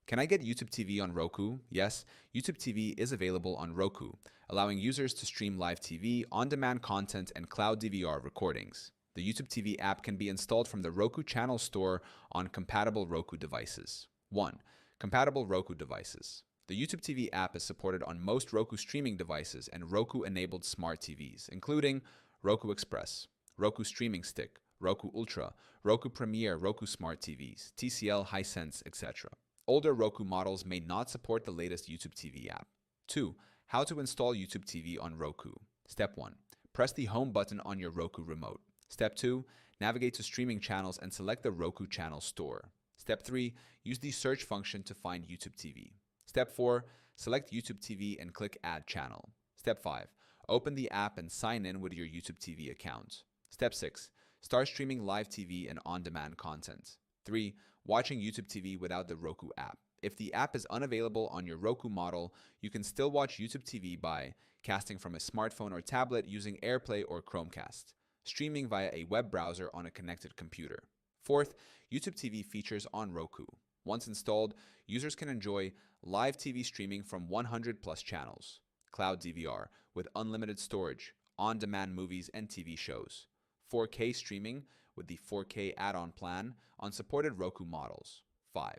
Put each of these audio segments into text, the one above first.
Can I get YouTube TV on Roku? Yes, YouTube TV is available on Roku, allowing users to stream live TV, on-demand content, and cloud DVR recordings. The YouTube TV app can be installed from the Roku channel store on compatible Roku devices. 1. Compatible Roku devices. The YouTube TV app is supported on most Roku streaming devices and Roku-enabled smart TVs, including Roku Express, Roku Streaming Stick, Roku Ultra, Roku Premiere, Roku Smart TVs, TCL, Hisense, etc. Older Roku models may not support the latest YouTube TV app. 2. How to install YouTube TV on Roku. Step 1. Press the home button on your Roku remote. Step 2. Navigate to streaming channels and select the Roku channel store. Step 3. Use the search function to find YouTube TV. Step 4. Select YouTube TV and click Add Channel. Step 5. Open the app and sign in with your YouTube TV account. Step 6. Start streaming live TV and on-demand content. 3. Watching YouTube TV without the Roku app. If the app is unavailable on your Roku model, you can still watch YouTube TV by casting from a smartphone or tablet using AirPlay or Chromecast, streaming via a web browser on a connected computer. 4th, YouTube TV features on Roku. Once installed, users can enjoy live TV streaming from 100 plus channels, cloud DVR with unlimited storage, on-demand movies and TV shows, 4K streaming with the 4K add-on plan on supported Roku models. 5.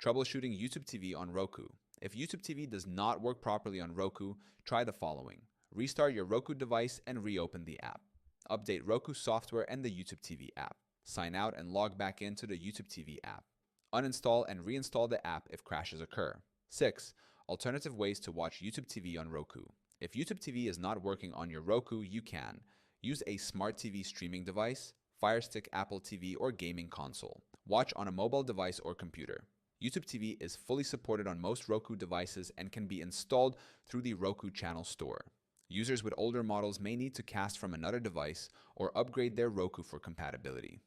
Troubleshooting YouTube TV on Roku. If YouTube TV does not work properly on Roku, try the following. Restart your Roku device and reopen the app. Update Roku software and the YouTube TV app. Sign out and log back into the YouTube TV app. Uninstall and reinstall the app if crashes occur. 6. Alternative ways to watch YouTube TV on Roku. If YouTube TV is not working on your Roku, you can use a smart TV streaming device, Fire Stick, Apple TV, or gaming console. Watch on a mobile device or computer. YouTube TV is fully supported on most Roku devices and can be installed through the Roku channel store. Users with older models may need to cast from another device or upgrade their Roku for compatibility.